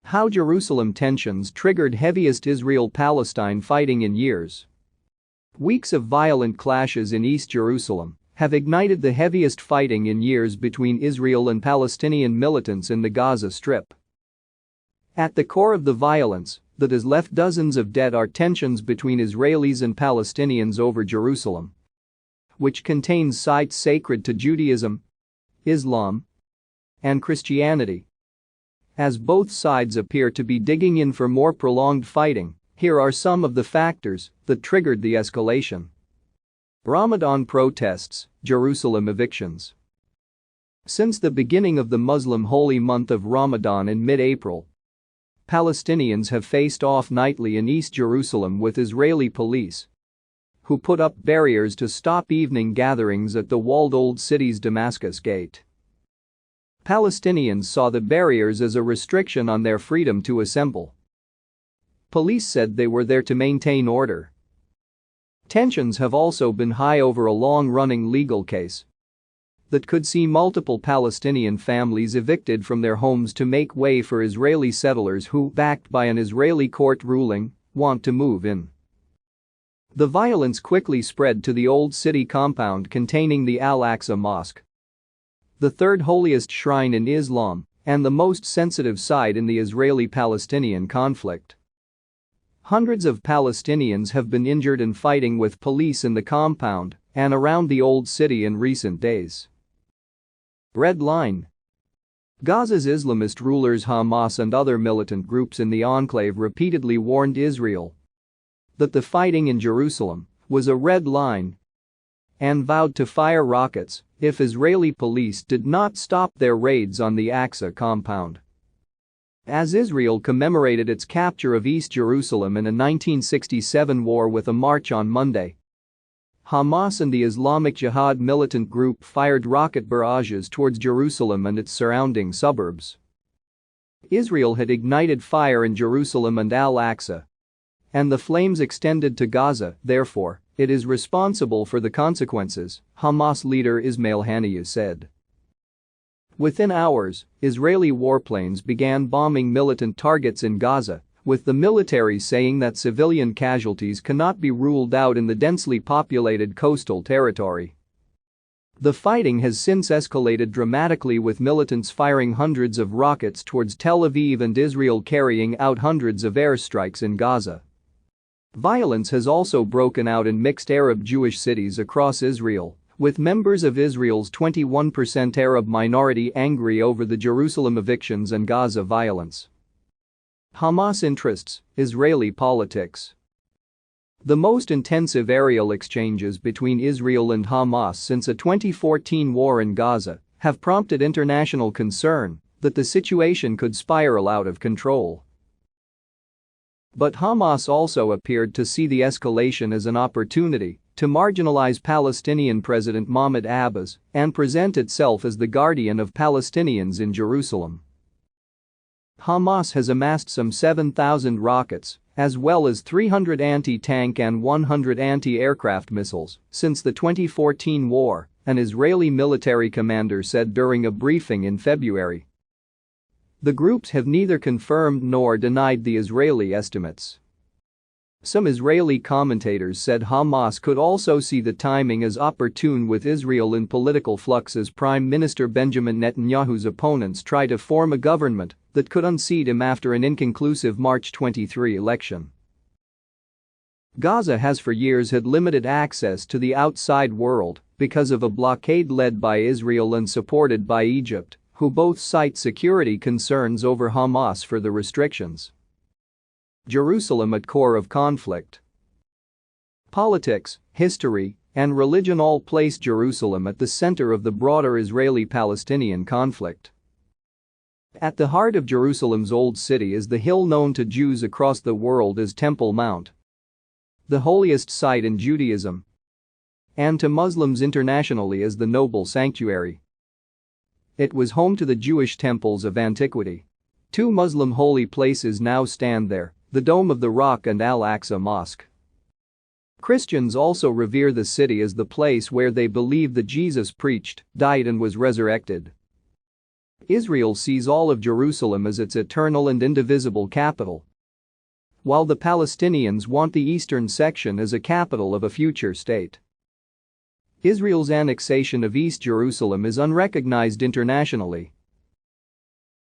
How Jerusalem tensions triggered heaviest Israel-Palestine fighting in years. Weeks of violent clashes in East Jerusalem have ignited the heaviest fighting in years between Israel and Palestinian militants in the Gaza Strip. At the core of the violence that has left dozens of dead are tensions between Israelis and Palestinians over Jerusalem, which contains sites sacred to Judaism, Islam, and Christianity. As both sides appear to be digging in for more prolonged fighting, here are some of the factors that triggered the escalation. Ramadan protests, Jerusalem evictions. Since the beginning of the Muslim holy month of Ramadan in mid-April, Palestinians have faced off nightly in East Jerusalem with Israeli police, who put up barriers to stop evening gatherings at the walled Old City's Damascus Gate. Palestinians saw the barriers as a restriction on their freedom to assemble. Police said they were there to maintain order. Tensions have also been high over a long-running legal case that could see multiple Palestinian families evicted from their homes to make way for Israeli settlers who, backed by an Israeli court ruling, want to move in. The violence quickly spread to the Old City compound containing the Al-Aqsa Mosque, the third holiest shrine in Islam and the most sensitive side in the Israeli-Palestinian conflict. Hundreds of Palestinians have been injured in fighting with police in the compound and around the Old City in recent days. Red line. Gaza's Islamist rulers Hamas and other militant groups in the enclave repeatedly warned Israel that the fighting in Jerusalem was a red line and vowed to fire rockets if Israeli police did not stop their raids on the Aqsa compound. As Israel commemorated its capture of East Jerusalem in a 1967 war with a march on Monday, Hamas and the Islamic Jihad militant group fired rocket barrages towards Jerusalem and its surrounding suburbs. Israel had ignited fire in Jerusalem and Al-Aqsa, and the flames extended to Gaza. Therefore, it is responsible for the consequences, Hamas leader Ismail Haniyeh said. Within hours, Israeli warplanes began bombing militant targets in Gaza, with the military saying that civilian casualties cannot be ruled out in the densely populated coastal territory. The fighting has since escalated dramatically, with militants firing hundreds of rockets towards Tel Aviv and Israel carrying out hundreds of airstrikes in Gaza. Violence has also broken out in mixed Arab Jewish cities across Israel, with members of Israel's 21% Arab minority angry over the Jerusalem evictions and Gaza violence. Hamas interests, Israeli politics. The most intensive aerial exchanges between Israel and Hamas since a 2014 war in Gaza have prompted international concern that the situation could spiral out of control. But Hamas also appeared to see the escalation as an opportunity to marginalize Palestinian President Mahmoud Abbas and present itself as the guardian of Palestinians in Jerusalem. Hamas has amassed some 7,000 rockets, as well as 300 anti-tank and 100 anti-aircraft missiles, since the 2014 war, an Israeli military commander said during a briefing in February. The groups have neither confirmed nor denied the Israeli estimates. Some Israeli commentators said Hamas could also see the timing as opportune, with Israel in political flux as Prime Minister Benjamin Netanyahu's opponents try to form a government that could unseat him after an inconclusive March 23 election. Gaza has for years had limited access to the outside world because of a blockade led by Israel and supported by Egypt, who both cite security concerns over Hamas for the restrictions. Jerusalem at core of conflict. Politics, history, and religion all place Jerusalem at the center of the broader Israeli-Palestinian conflict. At the heart of Jerusalem's Old City is the hill known to Jews across the world as Temple Mount, the holiest site in Judaism, and to Muslims internationally as the Noble Sanctuary. It was home to the Jewish temples of antiquity. Two Muslim holy places now stand there, the Dome of the Rock and Al-Aqsa Mosque. Christians also revere the city as the place where they believe that Jesus preached, died and was resurrected. Israel sees all of Jerusalem as its eternal and indivisible capital, while the Palestinians want the eastern section as a capital of a future state. Israel's annexation of East Jerusalem is unrecognized internationally,